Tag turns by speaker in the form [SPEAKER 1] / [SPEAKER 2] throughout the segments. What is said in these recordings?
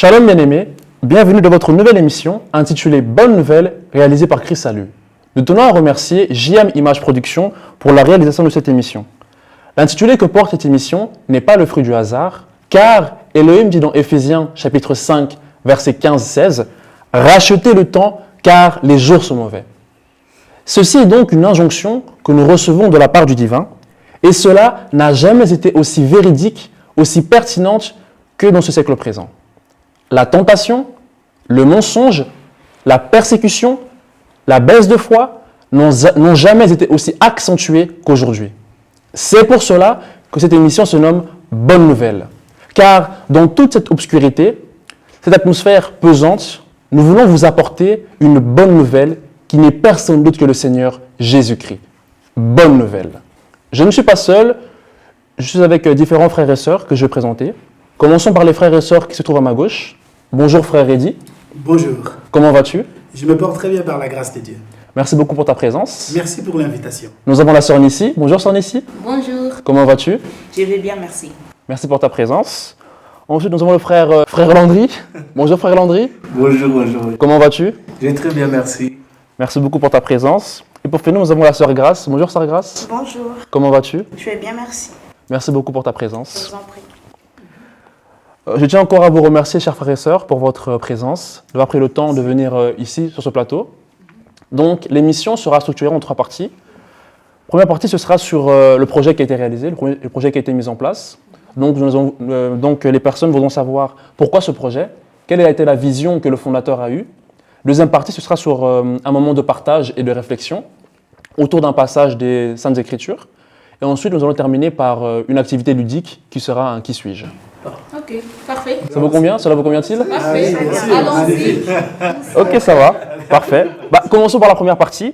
[SPEAKER 1] Shalom bien-aimés, bienvenue dans votre nouvelle émission intitulée Bonne Nouvelle réalisée par Christ Salut. Nous tenons à remercier JM Image Production pour la réalisation de cette émission. L'intitulé que porte cette émission n'est pas le fruit du hasard, car Elohim dit dans Éphésiens chapitre 5 verset 15-16 « Rachetez le temps car les jours sont mauvais ». Ceci est donc une injonction que nous recevons de la part du divin, et cela n'a jamais été aussi véridique, aussi pertinente que dans ce siècle présent. La tentation, le mensonge, la persécution, la baisse de foi n'ont jamais été aussi accentués qu'aujourd'hui. C'est pour cela que cette émission se nomme Bonne Nouvelle. Car dans toute cette obscurité, cette atmosphère pesante, nous voulons vous apporter une bonne nouvelle qui n'est personne d'autre que le Seigneur Jésus-Christ. Bonne nouvelle. Je ne suis pas seul, je suis avec différents frères et sœurs que je vais présenter. Commençons par les frères et sœurs qui se trouvent à ma gauche. Bonjour frère Eddy.
[SPEAKER 2] Bonjour.
[SPEAKER 1] Comment vas-tu?
[SPEAKER 2] Je me porte très bien par la grâce de Dieu.
[SPEAKER 1] Merci beaucoup pour ta présence.
[SPEAKER 2] Merci pour l'invitation.
[SPEAKER 1] Nous avons la sœur Nissi. Bonjour sœur Nissi.
[SPEAKER 3] Bonjour.
[SPEAKER 1] Comment vas-tu?
[SPEAKER 3] Je vais bien, merci.
[SPEAKER 1] Merci pour ta présence. Ensuite, nous avons le frère Landry. Bonjour frère Landry.
[SPEAKER 4] Bonjour.
[SPEAKER 1] Comment vas-tu?
[SPEAKER 4] Je vais très bien, merci.
[SPEAKER 1] Merci beaucoup pour ta présence. Et pour finir, nous avons la sœur Grace. Bonjour sœur Grace.
[SPEAKER 5] Bonjour.
[SPEAKER 1] Comment vas-tu?
[SPEAKER 5] Je vais bien, merci.
[SPEAKER 1] Merci beaucoup pour ta
[SPEAKER 5] Je
[SPEAKER 1] présence.
[SPEAKER 5] vous en prie.
[SPEAKER 1] Je tiens encore à vous remercier, chers frères et sœurs, pour votre présence, d'avoir pris le temps de venir ici, sur ce plateau. Donc, l'émission sera structurée en 3 parties. Première partie, ce sera sur le projet qui a été réalisé, le projet qui a été mis en place. Donc, les personnes voudront savoir pourquoi ce projet, quelle a été la vision que le fondateur a eue. Deuxième partie, ce sera sur un moment de partage et de réflexion autour d'un passage des Saintes Écritures. Et ensuite, nous allons terminer par une activité ludique qui sera un « Qui suis-je ».
[SPEAKER 3] Ok, parfait.
[SPEAKER 1] Ça vous convient? Cela vous convient-t-il?
[SPEAKER 3] Parfait.
[SPEAKER 2] bien sûr.
[SPEAKER 3] Allons-y.
[SPEAKER 1] Ok, ça va. Parfait. Commençons par la première partie.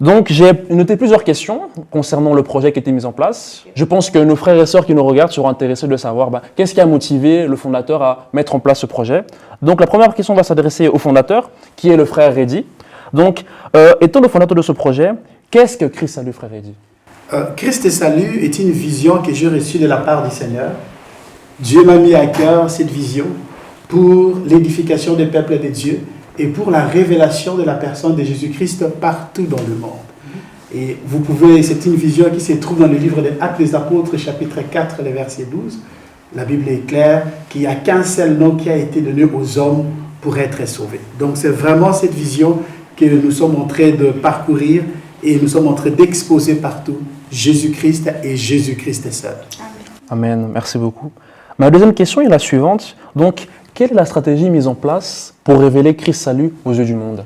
[SPEAKER 1] Donc, j'ai noté plusieurs questions concernant le projet qui a été mis en place. Je pense que nos frères et sœurs qui nous regardent seront intéressés de savoir qu'est-ce qui a motivé le fondateur à mettre en place ce projet. Donc, la première question va s'adresser au fondateur, qui est le frère Eddy. Donc, étant le fondateur de ce projet, qu'est-ce que Christ Salut, frère Eddy?
[SPEAKER 2] Christ et Salut est une vision que j'ai reçue de la part du Seigneur. Dieu m'a mis à cœur cette vision pour l'édification des peuples de Dieu et pour la révélation de la personne de Jésus-Christ partout dans le monde. Et vous pouvez, c'est une vision qui se trouve dans le livre des Actes des Apôtres, chapitre 4, le verset 12. La Bible est claire qu'il n'y a qu'un seul nom qui a été donné aux hommes pour être sauvés. Donc c'est vraiment cette vision que nous sommes en train de parcourir et nous sommes en train d'exposer partout Jésus-Christ et Jésus-Christ seul.
[SPEAKER 1] Amen. Merci beaucoup. Ma deuxième question est la suivante. Donc, quelle est la stratégie mise en place pour révéler Christ Salut aux yeux du monde?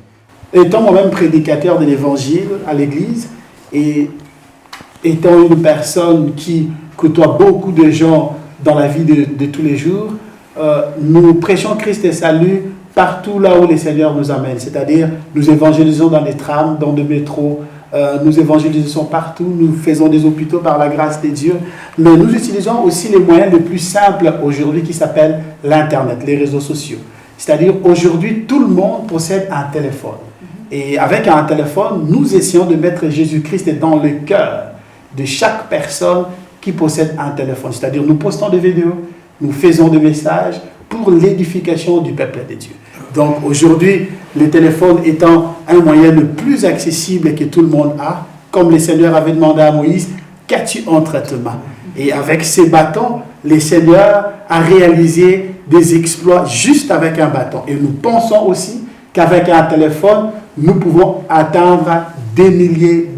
[SPEAKER 2] Étant moi-même prédicateur de l'évangile à l'église et étant une personne qui côtoie beaucoup de gens dans la vie de tous les jours, nous prêchons Christ et Salut partout là où le Seigneur nous amène. C'est-à-dire, nous évangélisons dans des trams, dans des métros, nous évangélisons partout, nous faisons des hôpitaux par la grâce de Dieu, mais nous utilisons aussi les moyens les plus simples aujourd'hui qui s'appellent l'Internet, les réseaux sociaux. C'est-à-dire aujourd'hui, tout le monde possède un téléphone. Et avec un téléphone, nous essayons de mettre Jésus-Christ dans le cœur de chaque personne qui possède un téléphone. C'est-à-dire nous postons des vidéos, nous faisons des messages pour l'édification du peuple de Dieu. Donc aujourd'hui, le téléphone étant un moyen le plus accessible que tout le monde a, comme le Seigneur avait demandé à Moïse, qu'as-tu entre tes mains? Et avec ces bâtons, le Seigneur a réalisé des exploits juste avec un bâton. Et nous pensons aussi qu'avec un téléphone, nous pouvons atteindre des milliers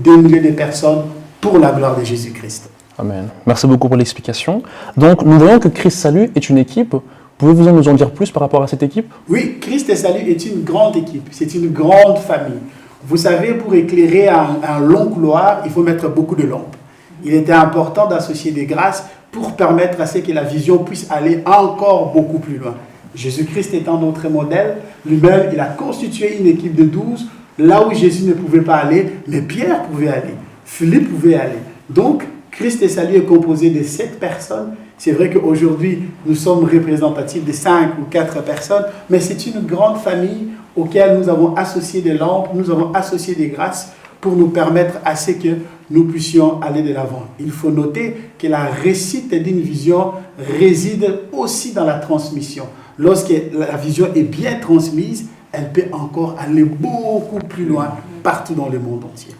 [SPEAKER 2] de personnes pour la gloire de Jésus-Christ.
[SPEAKER 1] Amen. Merci beaucoup pour l'explication. Donc, nous voyons que Christ Salut est une équipe. Pouvez-vous nous en dire plus par rapport à cette équipe?
[SPEAKER 2] Oui, Christ et Salut est une grande équipe, c'est une grande famille. Vous savez, pour éclairer un long couloir, il faut mettre beaucoup de lampes. Il était important d'associer des grâces pour permettre à ce que la vision puisse aller encore beaucoup plus loin. Jésus-Christ étant notre modèle, lui-même, il a constitué une équipe de 12, là où Jésus ne pouvait pas aller, mais Pierre pouvait aller, Philippe pouvait aller. Donc, Christ et Salut est composé de 7 personnes. C'est vrai qu'aujourd'hui, nous sommes représentatifs de 5 ou 4 personnes, mais c'est une grande famille auquel nous avons associé des lampes, nous avons associé des grâces pour nous permettre à ce que nous puissions aller de l'avant. Il faut noter que la réussite d'une vision réside aussi dans la transmission. lorsque la vision est bien transmise, elle peut encore aller beaucoup plus loin partout dans le monde entier.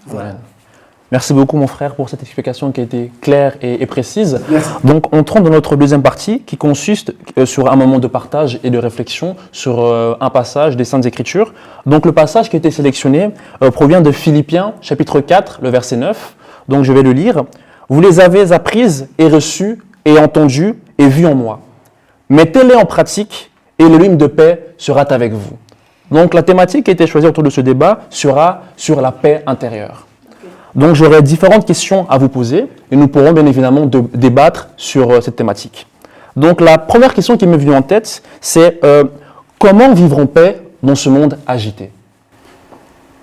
[SPEAKER 1] Voilà. Merci beaucoup mon frère pour cette explication qui a été claire et précise.
[SPEAKER 2] Merci.
[SPEAKER 1] Donc on rentre dans notre deuxième partie qui consiste sur un moment de partage et de réflexion sur un passage des Saintes Écritures. Donc le passage qui a été sélectionné provient de Philippiens chapitre 4, le verset 9. Donc je vais le lire. « Vous les avez apprises et reçues et entendues et vues en moi. Mettez-les en pratique et l'huile de paix sera avec vous. » Donc la thématique qui a été choisie autour de ce débat sera sur la paix intérieure. Donc j'aurai différentes questions à vous poser et nous pourrons bien évidemment débattre sur cette thématique. Donc la première question qui m'est venue en tête, c'est comment vivre en paix dans ce monde agité?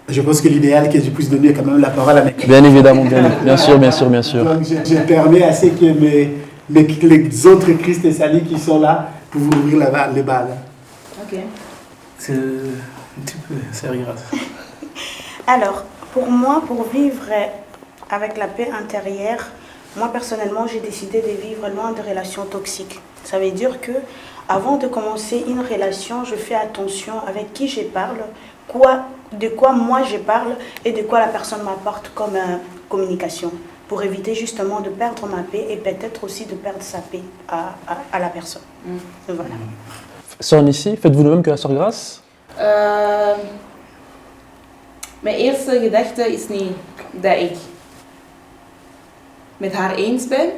[SPEAKER 2] Je pense que l'idéal est que je puisse donner quand même la parole à mes collègues.
[SPEAKER 1] Bien évidemment, bien sûr.
[SPEAKER 2] Donc je permets à ce que les autres Christ et Sally qui sont là pour vous ouvrir les balles.
[SPEAKER 3] Ok.
[SPEAKER 2] C'est un petit peu sérieux.
[SPEAKER 4] Alors, pour moi, pour vivre avec la paix intérieure, moi personnellement, j'ai décidé de vivre loin de relations toxiques. Ça veut dire que avant de commencer une relation, je fais attention avec qui je parle, de quoi moi je parle et de quoi la personne m'apporte comme communication, pour éviter justement de perdre ma paix et peut-être aussi de perdre sa paix à la personne. Voilà.
[SPEAKER 1] Sœur Nissi, faites-vous de même que la sœur Grace?
[SPEAKER 3] Mijn eerste gedachte is niet dat ik met haar eens ben,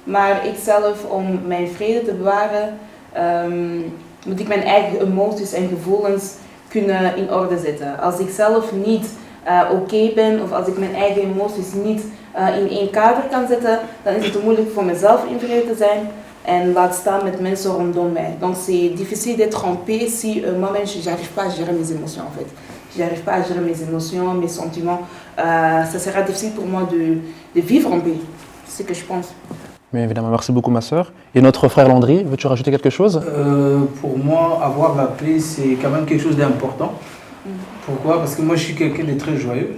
[SPEAKER 3] maar ik zelf, om mijn vrede te bewaren, moet ik mijn eigen emoties en gevoelens kunnen in orde zetten. Als ik zelf niet oké ben of als ik mijn eigen emoties niet in één kader kan zetten, dan is het te moeilijk voor mezelf in vrede te zijn en laat staan met mensen rondom mij. Donc c'est difficile d'être en paix si moi-même j'arrive pas à gérer mes émotions en fait. J'arrive pas à gérer mes émotions, mes sentiments. Ça sera difficile pour moi de vivre en paix. C'est ce que je pense.
[SPEAKER 1] Bien évidemment, merci beaucoup ma sœur. Et notre frère Landry, veux-tu rajouter quelque chose?
[SPEAKER 5] Pour moi, avoir la paix, c'est quand même quelque chose d'important. Pourquoi? Parce que moi, je suis quelqu'un de très joyeux.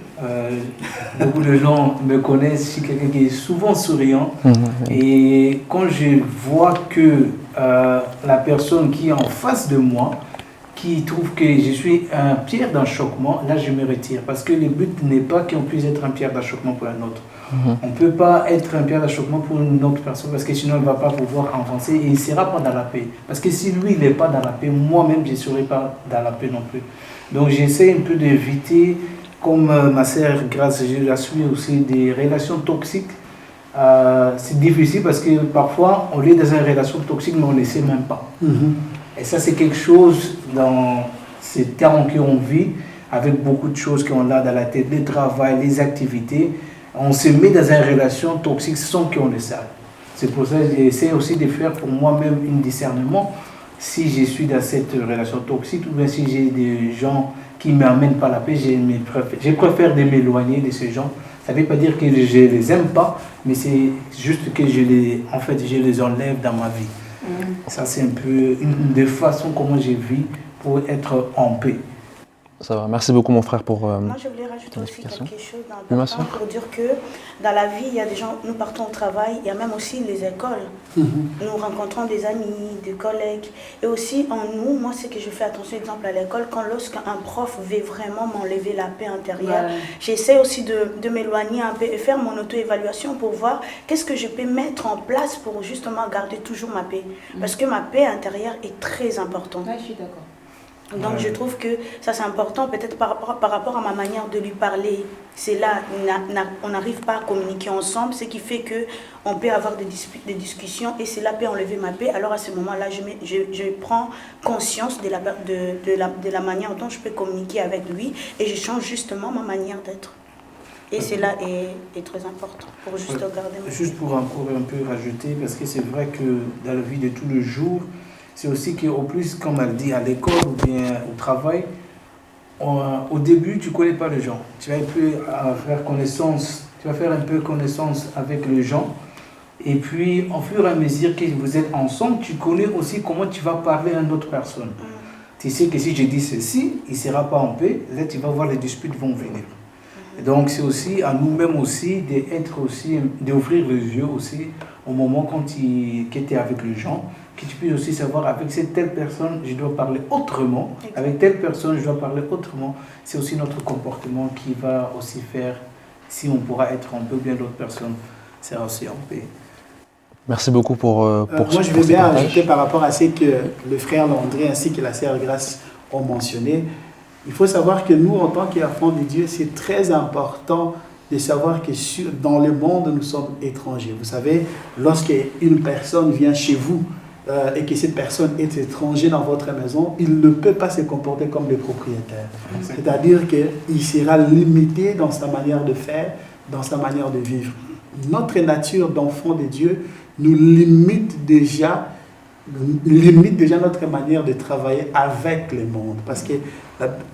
[SPEAKER 5] Beaucoup de gens me connaissent, je suis quelqu'un qui est souvent souriant. Et quand je vois que la personne qui est en face de moi, qui trouve que je suis un pierre d'achoppement, là je me retire. Parce que le but n'est pas qu'on puisse être un pierre d'achoppement pour un autre. On ne peut pas être un pierre d'achoppement pour une autre personne parce que sinon il ne va pas pouvoir avancer et il ne sera pas dans la paix. Parce que si lui il n'est pas dans la paix, moi-même je ne serai pas dans la paix non plus. Donc j'essaie un peu d'éviter, comme ma sœur Grace, je la suis aussi, des relations toxiques. C'est difficile parce que parfois on est dans une relation toxique mais on ne le sait même pas. Et ça c'est quelque chose dans ces temps qu'on vit, avec beaucoup de choses qu'on a dans la tête, le travail, les activités. On se met dans une relation toxique sans qu'on le sache. C'est pour ça que j'essaie aussi de faire pour moi-même un discernement si je suis dans cette relation toxique ou bien si j'ai des gens qui ne m'amènent pas la paix, je préfère de m'éloigner de ces gens. Ça ne veut pas dire que je ne les aime pas, mais c'est juste que je les enlève dans ma vie. Ça c'est un peu une des façons comment je vis pour être en paix.
[SPEAKER 1] Ça va, merci beaucoup mon frère pour
[SPEAKER 4] Moi je voulais rajouter aussi quelque chose
[SPEAKER 1] Oui, ma
[SPEAKER 4] d'important
[SPEAKER 1] soeur.
[SPEAKER 4] pour dire que dans la vie il y a des gens, nous partons au travail, il y a même aussi les écoles. Nous rencontrons des amis, des collègues et aussi en nous, moi c'est que je fais attention exemple à l'école, quand lorsqu'un prof veut vraiment m'enlever la paix intérieure, j'essaie aussi de m'éloigner un peu et faire mon auto-évaluation pour voir qu'est-ce que je peux mettre en place pour justement garder toujours ma paix. Parce que ma paix intérieure est très importante.
[SPEAKER 3] Ouais, je suis d'accord.
[SPEAKER 4] Donc je trouve que ça c'est important, peut-être par rapport à ma manière de lui parler. C'est là, on n'arrive pas à communiquer ensemble, ce qui fait qu'on peut avoir des discussions et cela peut enlever ma paix. Alors à ce moment-là, je prends conscience de la manière dont je peux communiquer avec lui et je change justement ma manière d'être. Et cela est très important pour juste garder ma paix.
[SPEAKER 5] Juste pour encore un peu rajouter, parce que c'est vrai que dans la vie de tous les jours, c'est aussi qu'au plus, comme elle dit, à l'école ou bien au travail, au début, tu ne connais pas les gens. Tu vas un peu faire connaissance, tu vas faire un peu connaissance avec les gens. Et puis, au fur et à mesure que vous êtes ensemble, tu connais aussi comment tu vas parler à une autre personne. Tu sais que si je dis ceci, il ne sera pas en paix. Là, tu vas voir les disputes vont venir. Et donc, c'est aussi à nous-mêmes aussi d'ouvrir les yeux aussi au moment quand tu es avec les gens. que tu puisses aussi savoir avec cette telle personne, je dois parler autrement, avec telle personne, je dois parler autrement. C'est aussi notre comportement qui va aussi faire si on pourra être en paix ou bien d'autres personnes sera aussi en paix.
[SPEAKER 1] Merci beaucoup pour
[SPEAKER 2] moi, je veux bien ajouter par rapport à ce que le frère Landré ainsi que la sœur Grâce ont mentionné. Il faut savoir que nous, en tant qu'enfants de Dieu, c'est très important de savoir que dans le monde, nous sommes étrangers. Vous savez, lorsqu'une personne vient chez vous et que cette personne est étrangère dans votre maison, il ne peut pas se comporter comme le propriétaire. C'est-à-dire qu'il sera limité dans sa manière de faire, dans sa manière de vivre. Notre nature d'enfant de Dieu nous limite déjà notre manière de travailler avec le monde. Parce que,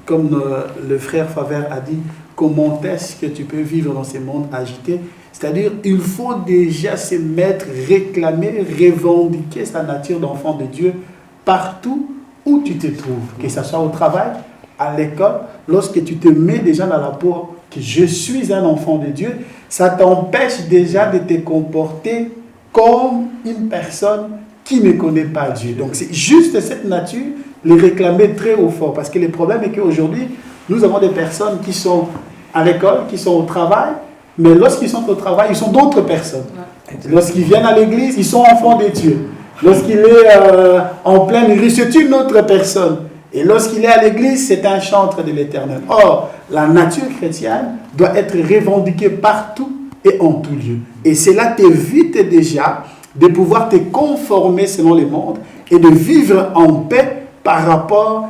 [SPEAKER 2] comme le frère Faver a dit, comment est-ce que tu peux vivre dans ce monde agité? C'est-à-dire, il faut déjà se mettre, réclamer, revendiquer sa nature d'enfant de Dieu partout où tu te trouves. Que ce soit au travail, à l'école, lorsque tu te mets déjà dans la peau que je suis un enfant de Dieu, ça t'empêche déjà de te comporter comme une personne qui ne connaît pas Dieu. Donc c'est juste cette nature, les réclamer très haut fort. Parce que le problème est qu'aujourd'hui, nous avons des personnes qui sont à l'école, qui sont au travail, mais lorsqu'ils sont au travail, ils sont d'autres personnes. Lorsqu'ils viennent à l'église, ils sont enfants de Dieu. Lorsqu'il est en pleine rue, c'est une autre personne. Et lorsqu'il est à l'église, c'est un chantre de l'Éternel. Or, la nature chrétienne doit être revendiquée partout et en tout lieu. Et cela t'évite déjà de pouvoir te conformer selon le monde et de vivre en paix par rapport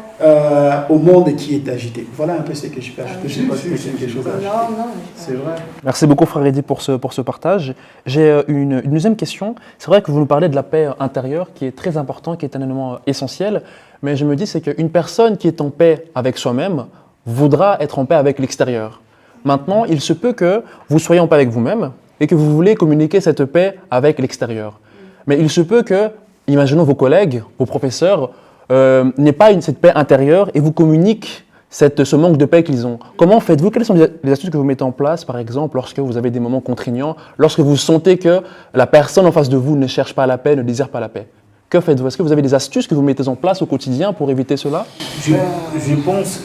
[SPEAKER 2] au monde qui est agité. Voilà un peu ce que je peux ajouter. Je ne sais pas si c'est quelque chose à ajouter.
[SPEAKER 3] Non,
[SPEAKER 5] C'est vrai.
[SPEAKER 1] Merci beaucoup, Frère Eddy, pour ce partage. J'ai une deuxième question. C'est vrai que vous nous parlez de la paix intérieure qui est très importante, qui est un élément essentiel. Mais je me dis, c'est qu'une personne qui est en paix avec soi-même voudra être en paix avec l'extérieur. Maintenant, il se peut que vous soyez en paix avec vous-même et que vous voulez communiquer cette paix avec l'extérieur. Mais il se peut que, imaginons vos collègues, vos professeurs, n'aient pas cette paix intérieure et vous communiquent ce manque de paix qu'ils ont. Comment faites-vous? Quelles sont les astuces que vous mettez en place, par exemple, lorsque vous avez des moments contraignants, lorsque vous sentez que la personne en face de vous ne cherche pas la paix, ne désire pas la paix? Que faites-vous? Est-ce que vous avez des astuces que vous mettez en place au quotidien pour éviter cela?
[SPEAKER 5] Je pense,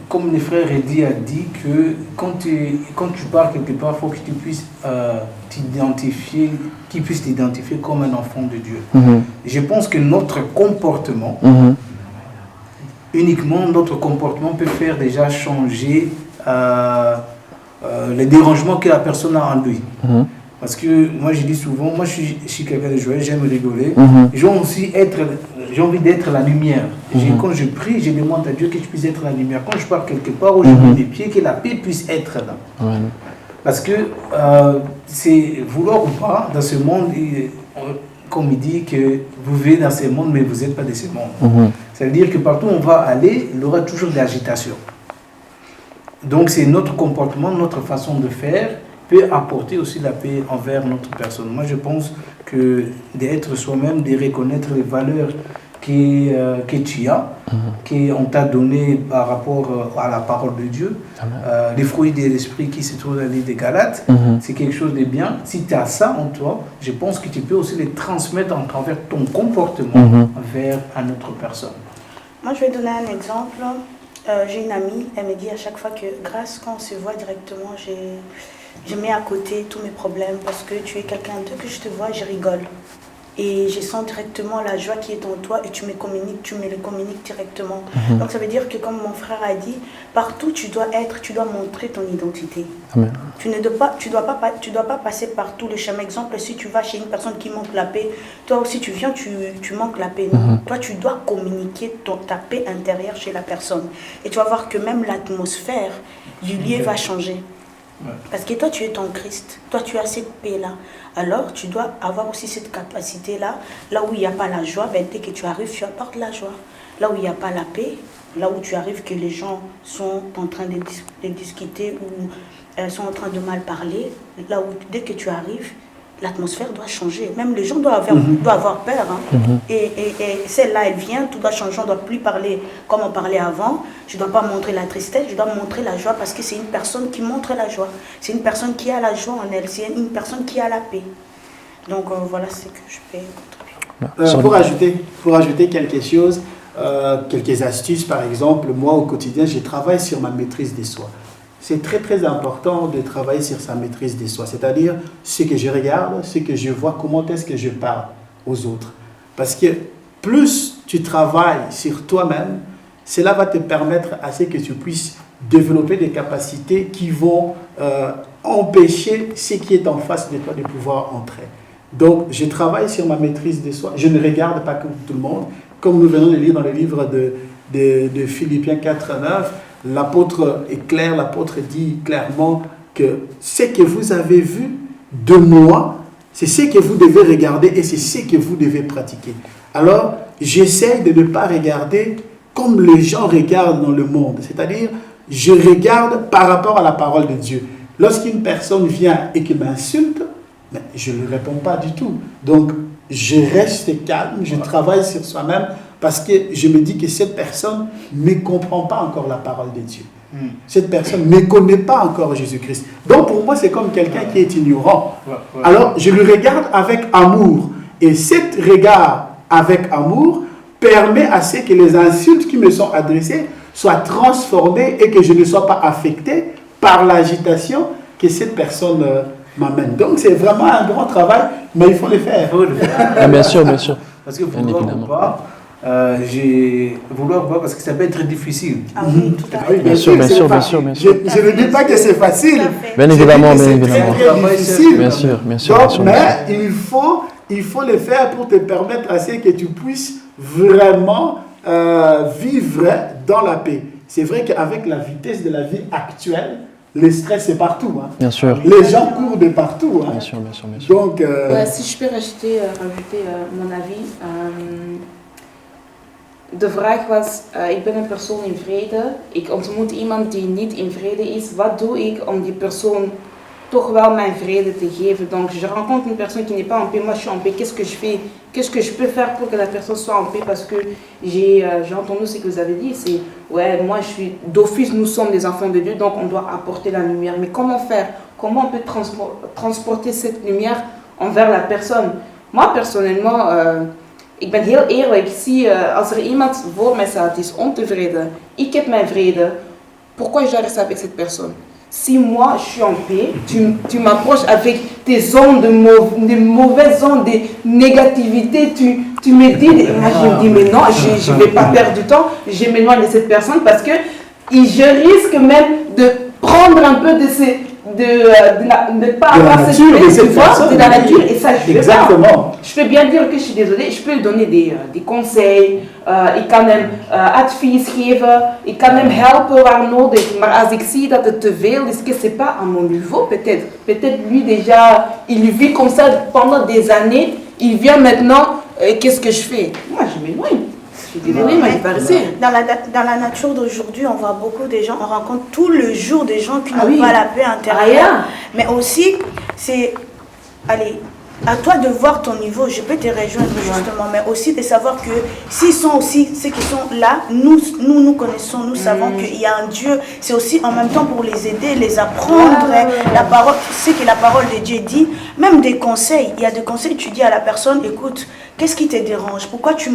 [SPEAKER 5] comme le frère Eddy a dit, que quand tu pars quelque part, il faut que tu puisses qu'il puisse t'identifier comme un enfant de Dieu. Je pense que notre comportement, uniquement notre comportement peut faire déjà changer les dérangements que la personne a en lui. Parce que moi je dis souvent, moi je suis quelqu'un de joyeux, j'aime rigoler. J'ai envie d'être la lumière. Quand je prie, je demande à Dieu que je puisse être la lumière. Quand je pars quelque part où je mets des pieds, que la paix puisse être là. Parce que c'est vouloir ou pas, dans ce monde, comme il dit que vous vivez dans ce monde, mais vous n'êtes pas de ce monde. Ça veut dire que partout où on va aller, il y aura toujours de l'agitation. Donc c'est notre comportement, notre façon de faire peut apporter aussi la paix envers notre personne. Moi je pense que d'être soi-même, de reconnaître les valeurs que tu as, qu'on t'a donné par rapport à la parole de Dieu, les fruits de l'esprit qui se trouvent dans le livre des Galates, c'est quelque chose de bien. Si tu as ça en toi, je pense que tu peux aussi les transmettre en travers ton comportement vers une autre personne.
[SPEAKER 4] Moi, je vais donner un exemple. J'ai une amie, elle me dit à chaque fois que grâce, quand on se voit directement, je mets à côté tous mes problèmes parce que tu es quelqu'un, dès que je te vois, je rigole. Et je sens directement la joie qui est en toi et tu me le communiques directement. Donc ça veut dire que, comme mon frère a dit, partout tu dois montrer ton identité.
[SPEAKER 1] Amen. Tu
[SPEAKER 4] dois pas passer par tout le chemin. Exemple, si tu vas chez une personne qui manque la paix, toi aussi tu viens, tu manques la paix. Non. Toi tu dois communiquer ta paix intérieure chez la personne. Et tu vas voir que même l'atmosphère du lieu va changer. Parce que toi tu es en Christ, toi tu as cette paix-là. Alors tu dois avoir aussi cette capacité-là. Là où il n'y a pas la joie, dès que tu arrives, tu apportes la joie. Là où il n'y a pas la paix, là où tu arrives que les gens sont en train de discuter ou sont en train de mal parler, là où dès que tu arrives, l'atmosphère doit changer. Même les gens doivent avoir peur. Et celle-là, elle vient, tout doit changer. On ne doit plus parler comme on parlait avant. Je ne dois pas montrer la tristesse, je dois montrer la joie parce que c'est une personne qui montre la joie. C'est une personne qui a la joie en elle. C'est une personne qui a la paix. Donc voilà ce que je peux contribuer.
[SPEAKER 2] Pour ajouter quelque chose, quelques astuces, par exemple, moi au quotidien, je travaille sur ma maîtrise de soi. C'est très très important de travailler sur sa maîtrise de soi, c'est-à-dire ce que je regarde, ce que je vois, comment est-ce que je parle aux autres. Parce que plus tu travailles sur toi-même, cela va te permettre à ce que tu puisses développer des capacités qui vont empêcher ce qui est en face de toi de pouvoir entrer. Donc, je travaille sur ma maîtrise de soi. Je ne regarde pas comme tout le monde. Comme nous venons de lire dans le livre de Philippiens 4:9, l'apôtre est clair, l'apôtre dit clairement que ce que vous avez vu de moi, c'est ce que vous devez regarder et c'est ce que vous devez pratiquer. Alors, j'essaie de ne pas regarder comme les gens regardent dans le monde. C'est-à-dire, je regarde par rapport à la parole de Dieu. Lorsqu'une personne vient et qui m'insulte, je ne lui réponds pas du tout. Donc, je reste calme, je travaille sur soi-même parce que je me dis que cette personne ne comprend pas encore la parole de Dieu. Cette personne ne connaît pas encore Jésus-Christ. Donc, pour moi, c'est comme quelqu'un qui est ignorant. Alors, je le regarde avec amour. Et cet regard avec amour permet à ce que les insultes qui me sont adressées soient transformées et que je ne sois pas affecté par l'agitation que cette personne m'amène. Donc c'est vraiment un grand travail, mais il faut le faire.
[SPEAKER 1] Ah, bien sûr, bien sûr.
[SPEAKER 5] Parce que vouloir pas, parce que ça peut être difficile.
[SPEAKER 4] Ah oui, tout à fait.
[SPEAKER 1] Bien sûr, bien sûr, bien sûr, bien sûr.
[SPEAKER 2] Je ne dis pas que c'est facile.
[SPEAKER 1] Bien évidemment, bien
[SPEAKER 2] C'est
[SPEAKER 1] évidemment.
[SPEAKER 2] très difficile.
[SPEAKER 1] Bien sûr, bien sûr.
[SPEAKER 2] Donc,
[SPEAKER 1] bien sûr,
[SPEAKER 2] mais
[SPEAKER 1] bien sûr.
[SPEAKER 2] il faut le faire pour te permettre à ce que tu puisses vraiment vivre dans la paix. C'est vrai qu'avec la vitesse de la vie actuelle, le stress est partout. Hein.
[SPEAKER 1] Bien sûr.
[SPEAKER 2] Les gens courent de partout. Hein.
[SPEAKER 1] Bien sûr, bien sûr, bien sûr.
[SPEAKER 2] Donc,
[SPEAKER 3] Si je peux rajouter mon avis. De vraag was, ik ben een persoon in vrede. Ik ontmoet iemand die niet in vrede is. Wat doe ik om die persoon toch wel mijn vrede te geven? Donc je rencontre une personne qui n'est pas en paix. Moi je suis en paix. Qu'est-ce que je fais? Qu'est-ce que je peux faire pour que la personne soit en paix? Parce que j'ai entendu ce que vous avez dit. C'est, ouais, moi je suis d'office, nous sommes des enfants de Dieu, donc on doit apporter la lumière. Mais comment faire? Comment on peut transporter cette lumière envers la personne? Moi personnellement, ik ben heel eerlijk. Als er iemand voor mij staat die is ontevreden, ik heb mijn vrede, pourquoi je dois rester avec cette personne? Si moi je suis en paix, tu m'approches avec tes ondes de mauvaises ondes, de négativité, tu me dis, moi je me dis mais non, je ne vais pas perdre du temps, je m'éloigne de cette personne parce que je risque même de prendre un peu de ne pas avoir cette paix de la nature et ça je ne fais pas. Je peux bien dire que je suis désolée, je peux lui donner des conseils, ik kan hem advies geven, ik kan hem helpen waar nodig, maar als ik zie dat het te veel is, que c'est pas à mon niveau peut-être lui déjà, il vit comme ça pendant des années, il vient maintenant, qu'est-ce que je fais? Moi je m'éloigne. Je suis désolée, mais il paraissait.
[SPEAKER 4] Dans la nature d'aujourd'hui, on voit beaucoup de gens, on rencontre tout le jour des gens qui n'ont pas la paix intérieure. Mais aussi, c'est, allez, à toi de voir ton niveau, je peux te rejoindre justement, mais aussi de savoir que s'ils sont aussi, ceux qui sont là, nous connaissons, nous savons qu'il y a un Dieu, c'est aussi en même temps pour les aider, les apprendre, la parole, ce que la parole de Dieu dit, même des conseils, il y a des conseils, tu dis à la personne, écoute, qu'est-ce qui te dérange? Pourquoi tu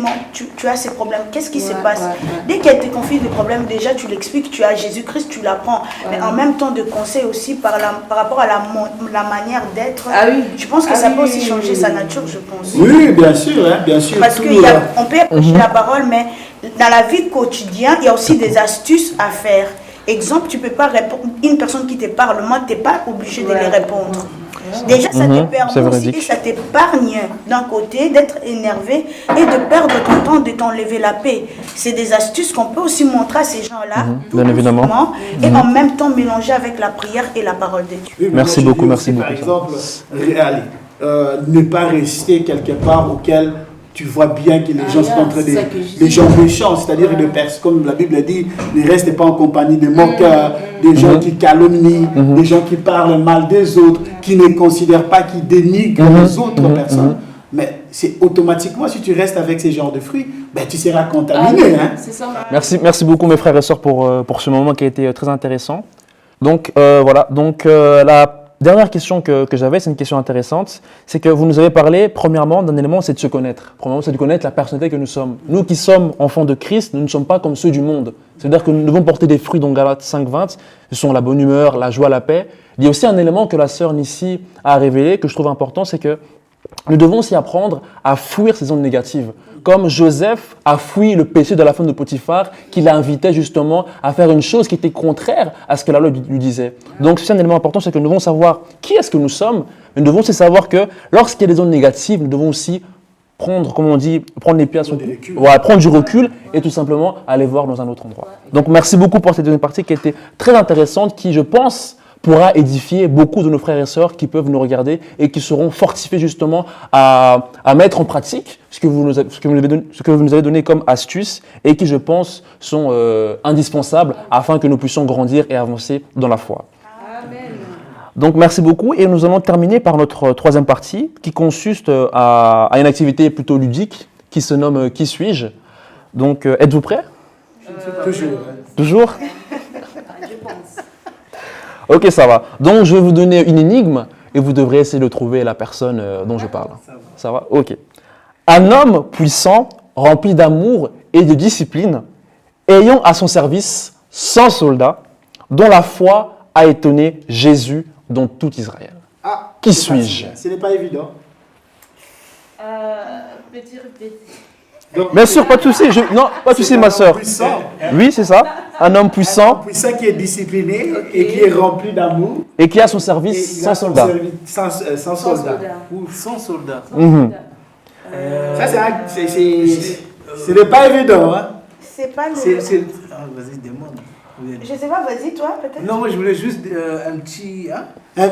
[SPEAKER 4] as ces problèmes? Qu'est-ce qui se passe? Dès qu'elle te confie des problèmes, déjà tu l'expliques, tu as Jésus-Christ, tu l'apprends. Mais en même temps de conseils aussi par rapport à la manière d'être. Je pense que ça peut aussi changer sa nature, je pense.
[SPEAKER 2] Oui, bien sûr, hein, bien sûr.
[SPEAKER 4] Parce qu'on peut approcher la parole, mais dans la vie quotidienne, il y a aussi des astuces à faire. Exemple, tu ne peux pas répondre, une personne qui te parle, moi, tu n'es pas obligé de lui répondre. Déjà, ça te permet aussi et ça t'épargne d'un côté d'être énervé et de perdre ton temps, de t'enlever la paix. C'est des astuces qu'on peut aussi montrer à ces gens-là,
[SPEAKER 1] bien évidemment,
[SPEAKER 4] et en même temps mélanger avec la prière et la parole de Dieu.
[SPEAKER 2] Oui,
[SPEAKER 1] merci beaucoup, merci beaucoup.
[SPEAKER 2] Par exemple, ne pas rester quelque part auquel tu vois bien que les gens sont entre des gens méchants, c'est-à-dire des personnes, comme la Bible dit, ne restez pas en compagnie des moqueurs, des gens qui calomnient, des gens qui parlent mal des autres, qui ne considèrent pas, qui dénigrent les autres personnes. Mais c'est automatiquement, si tu restes avec ces genres de fruits, ben, tu seras contaminé.
[SPEAKER 3] C'est ça.
[SPEAKER 1] Merci beaucoup mes frères et sœurs pour ce moment qui a été très intéressant. Donc voilà, donc la dernière question que j'avais, c'est une question intéressante, c'est que vous nous avez parlé, premièrement, d'un élément, c'est de se connaître. Premièrement, c'est de connaître la personnalité que nous sommes. Nous qui sommes enfants de Christ, nous ne sommes pas comme ceux du monde. C'est-à-dire que nous devons porter des fruits dont Galates 5:20, ce sont la bonne humeur, la joie, la paix. Il y a aussi un élément que la sœur Nissi a révélé, que je trouve important, c'est que nous devons aussi apprendre à fuir ces ondes négatives. Comme Joseph a fui le péché de la femme de Potiphar, qui l'invitait justement à faire une chose qui était contraire à ce que la loi lui disait. Donc, c'est un élément important, c'est que nous devons savoir qui est-ce que nous sommes, mais nous devons aussi savoir que lorsqu'il y a des ondes négatives, nous devons aussi prendre, comme on dit, prendre les pieds à son voilà, prendre du recul et tout simplement aller voir dans un autre endroit. Donc, merci beaucoup pour cette deuxième partie qui était très intéressante, qui, je pense, pourra édifier beaucoup de nos frères et sœurs qui peuvent nous regarder et qui seront fortifiés justement à mettre en pratique ce que vous nous avez donné comme astuces et qui, je pense, sont indispensables afin que nous puissions grandir et avancer dans la foi.
[SPEAKER 3] Amen.
[SPEAKER 1] Donc, merci beaucoup et nous allons terminer par notre troisième partie qui consiste à une activité plutôt ludique qui se nomme « Qui suis-je » Donc, êtes-vous prêts ?
[SPEAKER 2] Toujours.
[SPEAKER 1] Toujours ?
[SPEAKER 3] Je pense.
[SPEAKER 1] Ok, ça va. Donc, je vais vous donner une énigme et vous devrez essayer de trouver la personne dont je parle. Ça va ? Ok. Un homme puissant, rempli d'amour et de discipline, ayant à son service 100 soldats, dont la foi a étonné Jésus dans tout Israël.
[SPEAKER 2] Ah,
[SPEAKER 1] Qui
[SPEAKER 2] c'est
[SPEAKER 1] suis-je ?
[SPEAKER 2] facile. Ce n'est pas évident.
[SPEAKER 3] Peux-tu répéter?
[SPEAKER 2] Donc,
[SPEAKER 1] Bien sûr, pas de souci. Non, pas de
[SPEAKER 2] c'est
[SPEAKER 1] souci,
[SPEAKER 2] un
[SPEAKER 1] ma
[SPEAKER 2] homme
[SPEAKER 1] sœur.
[SPEAKER 2] puissant.
[SPEAKER 1] Oui, c'est ça. Un homme
[SPEAKER 2] Un
[SPEAKER 1] puissant
[SPEAKER 2] homme puissant qui est discipliné et qui est rempli d'amour.
[SPEAKER 1] et qui a à son
[SPEAKER 2] Et
[SPEAKER 1] service
[SPEAKER 2] il a
[SPEAKER 1] 100 soldats.
[SPEAKER 2] 100 soldats.
[SPEAKER 5] Ou 100 soldats.
[SPEAKER 1] Mhm.
[SPEAKER 2] Ça, ce n'est pas évident. Hein?
[SPEAKER 4] C'est pas le.
[SPEAKER 5] Ah, vas-y, demande.
[SPEAKER 4] Je sais pas, vas-y, toi, peut-être.
[SPEAKER 5] Non, moi je voulais juste un petit. Hein?
[SPEAKER 2] Mais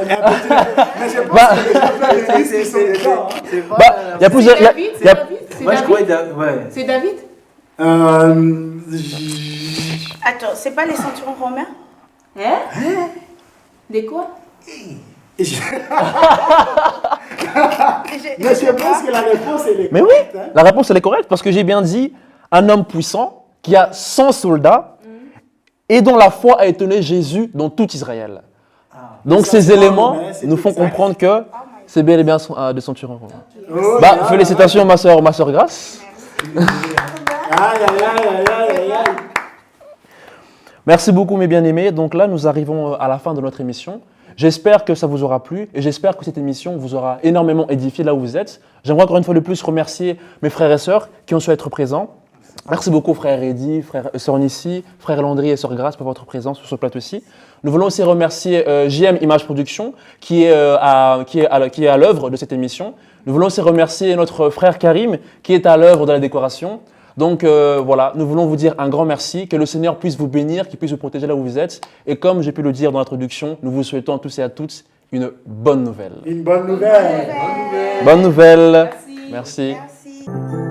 [SPEAKER 2] je pense
[SPEAKER 1] Bah,
[SPEAKER 2] que les gens
[SPEAKER 5] C'est
[SPEAKER 2] sont
[SPEAKER 5] pas.
[SPEAKER 1] Bah, il y a plusieurs. il y a-
[SPEAKER 3] David?
[SPEAKER 1] il
[SPEAKER 3] C'est
[SPEAKER 1] y a-
[SPEAKER 3] David? C'est
[SPEAKER 5] Moi je
[SPEAKER 3] David?
[SPEAKER 5] croyais. Ouais.
[SPEAKER 3] C'est David?
[SPEAKER 4] Attends, c'est pas les centurions romains?
[SPEAKER 3] Hein? De quoi?
[SPEAKER 2] Mais je pense que la réponse est
[SPEAKER 1] Mais oui, la réponse elle est correcte parce que j'ai bien dit un homme puissant qui a 100 soldats et dont la foi a étonné Jésus dans tout Israël. Donc
[SPEAKER 2] Ça,
[SPEAKER 1] ces
[SPEAKER 2] c'est
[SPEAKER 1] éléments
[SPEAKER 2] bon, mais c'est
[SPEAKER 1] nous font
[SPEAKER 2] exact.
[SPEAKER 1] comprendre que c'est bel et bien des centurions romains.
[SPEAKER 2] Oh
[SPEAKER 1] Bah,
[SPEAKER 2] là
[SPEAKER 1] félicitations ma soeur Grace.
[SPEAKER 2] là. Aïe, aïe, aïe, aïe, aïe, aïe.
[SPEAKER 1] Merci beaucoup mes bien-aimés. Donc là, nous arrivons à la fin de notre émission. J'espère que ça vous aura plu et j'espère que cette émission vous aura énormément édifié là où vous êtes. J'aimerais encore une fois de plus remercier mes frères et sœurs qui ont su être présents. Merci beaucoup frère Eddy, sœur Nissi, frère Landry et sœur Grace pour votre présence sur ce plateau-ci. Nous voulons aussi remercier JM Image Production qui est à l'œuvre de cette émission. Nous voulons aussi remercier notre frère Karim qui est à l'œuvre de la décoration. Donc voilà, nous voulons vous dire un grand merci, que le Seigneur puisse vous bénir, qu'il puisse vous protéger là où vous êtes. Et comme j'ai pu le dire dans l'introduction, nous vous souhaitons à tous et à toutes une bonne nouvelle.
[SPEAKER 2] Une bonne nouvelle.
[SPEAKER 1] Bonne nouvelle.
[SPEAKER 3] Merci.
[SPEAKER 1] Merci.
[SPEAKER 4] Merci.